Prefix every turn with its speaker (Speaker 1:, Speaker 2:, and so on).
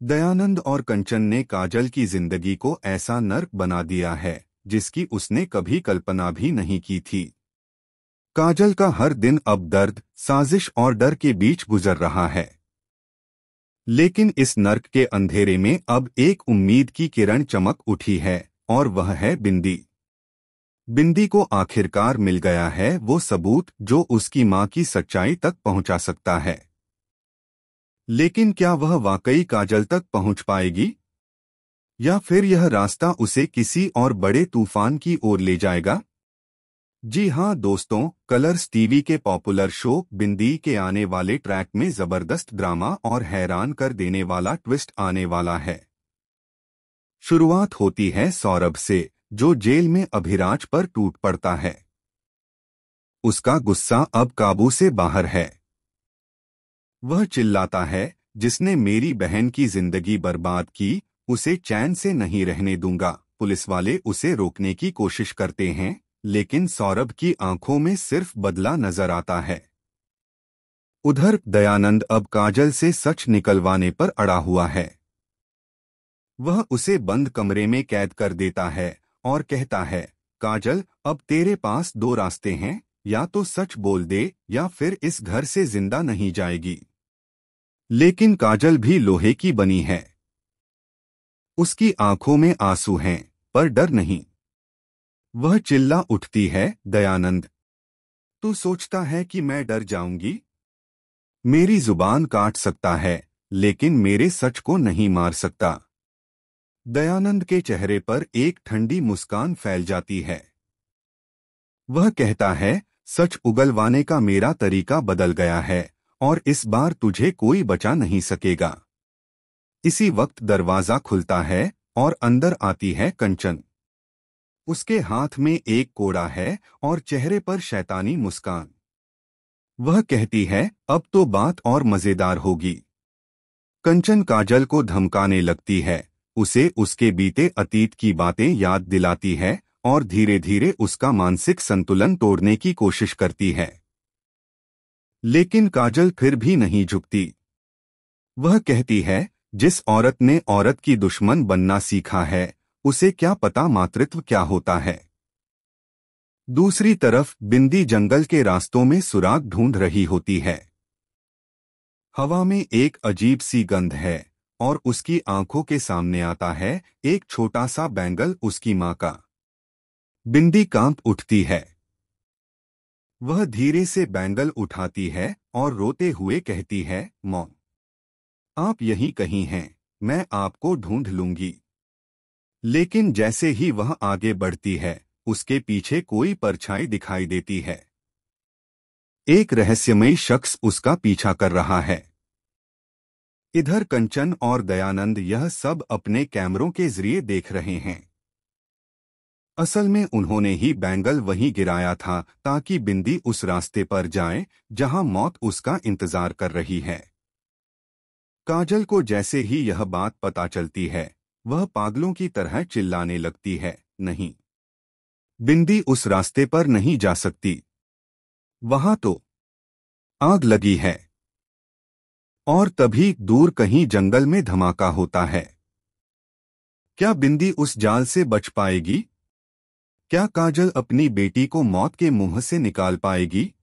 Speaker 1: दयानंद और कंचन ने काजल की जिंदगी को ऐसा नर्क बना दिया है जिसकी उसने कभी कल्पना भी नहीं की थी। काजल का हर दिन अब दर्द, साजिश और डर के बीच गुजर रहा है। लेकिन इस नर्क के अंधेरे में अब एक उम्मीद की किरण चमक उठी है और वह है बिंदी। बिंदी को आखिरकार मिल गया है वो सबूत जो उसकी मां की सच्चाई तक पहुंचा सकता है। लेकिन क्या वह वाकई काजल तक पहुंच पाएगी, या फिर यह रास्ता उसे किसी और बड़े तूफान की ओर ले जाएगा? जी हां दोस्तों, कलर्स टीवी के पॉपुलर शो बिंदी के आने वाले ट्रैक में जबरदस्त ड्रामा और हैरान कर देने वाला ट्विस्ट आने वाला है। शुरुआत होती है सौरभ से, जो जेल में अभिराज पर टूट पड़ता है। उसका गुस्सा अब काबू से बाहर है। वह चिल्लाता है, जिसने मेरी बहन की जिंदगी बर्बाद की, उसे चैन से नहीं रहने दूंगा। पुलिस वाले उसे रोकने की कोशिश करते हैं, लेकिन सौरभ की आंखों में सिर्फ बदला नजर आता है। उधर दयानंद अब काजल से सच निकलवाने पर अड़ा हुआ है। वह उसे बंद कमरे में कैद कर देता है और कहता है, काजल, अब तेरे पास दो रास्ते हैं, या तो सच बोल दे या फिर इस घर से जिंदा नहीं जाएगी। लेकिन काजल भी लोहे की बनी है। उसकी आंखों में आंसू हैं, पर डर नहीं। वह चिल्ला उठती है, दयानंद, तू सोचता है कि मैं डर जाऊंगी? मेरी जुबान काट सकता है, लेकिन मेरे सच को नहीं मार सकता। दयानंद के चेहरे पर एक ठंडी मुस्कान फैल जाती है। वह कहता है, सच उगलवाने का मेरा तरीका बदल गया है और इस बार तुझे कोई बचा नहीं सकेगा। इसी वक्त दरवाजा खुलता है और अंदर आती है कंचन। उसके हाथ में एक कोड़ा है और चेहरे पर शैतानी मुस्कान। वह कहती है, अब तो बात और मजेदार होगी। कंचन काजल को धमकाने लगती है, उसे उसके बीते अतीत की बातें याद दिलाती है और धीरे धीरे उसका मानसिक संतुलन तोड़ने की कोशिश करती है। लेकिन काजल फिर भी नहीं झुकती। वह कहती है, जिस औरत ने औरत की दुश्मन बनना सीखा है, उसे क्या पता मातृत्व क्या होता है। दूसरी तरफ बिंदी जंगल के रास्तों में सुराग ढूंढ रही होती है। हवा में एक अजीब सी गंध है और उसकी आंखों के सामने आता है एक छोटा सा बैंगल उसकी मां का। बिंदी कांप उठती है। वह धीरे से बैंगल उठाती है और रोते हुए कहती है, मॉम, आप यहीं कहीं हैं, मैं आपको ढूंढ लूंगी। लेकिन जैसे ही वह आगे बढ़ती है, उसके पीछे कोई परछाई दिखाई देती है। एक रहस्यमयी शख्स उसका पीछा कर रहा है। इधर कंचन और दयानंद यह सब अपने कैमरों के जरिए देख रहे हैं। असल में उन्होंने ही बैंगल वहीं गिराया था ताकि बिंदी उस रास्ते पर जाए जहां मौत उसका इंतजार कर रही है। काजल को जैसे ही यह बात पता चलती है, वह पागलों की तरह चिल्लाने लगती है, नहीं, बिंदी उस रास्ते पर नहीं जा सकती। वहां तो आग लगी है। और तभी दूर कहीं जंगल में धमाका होता है। क्या बिंदी उस जाल से बच पाएगी? क्या काजल अपनी बेटी को मौत के मुंह से निकाल पाएगी?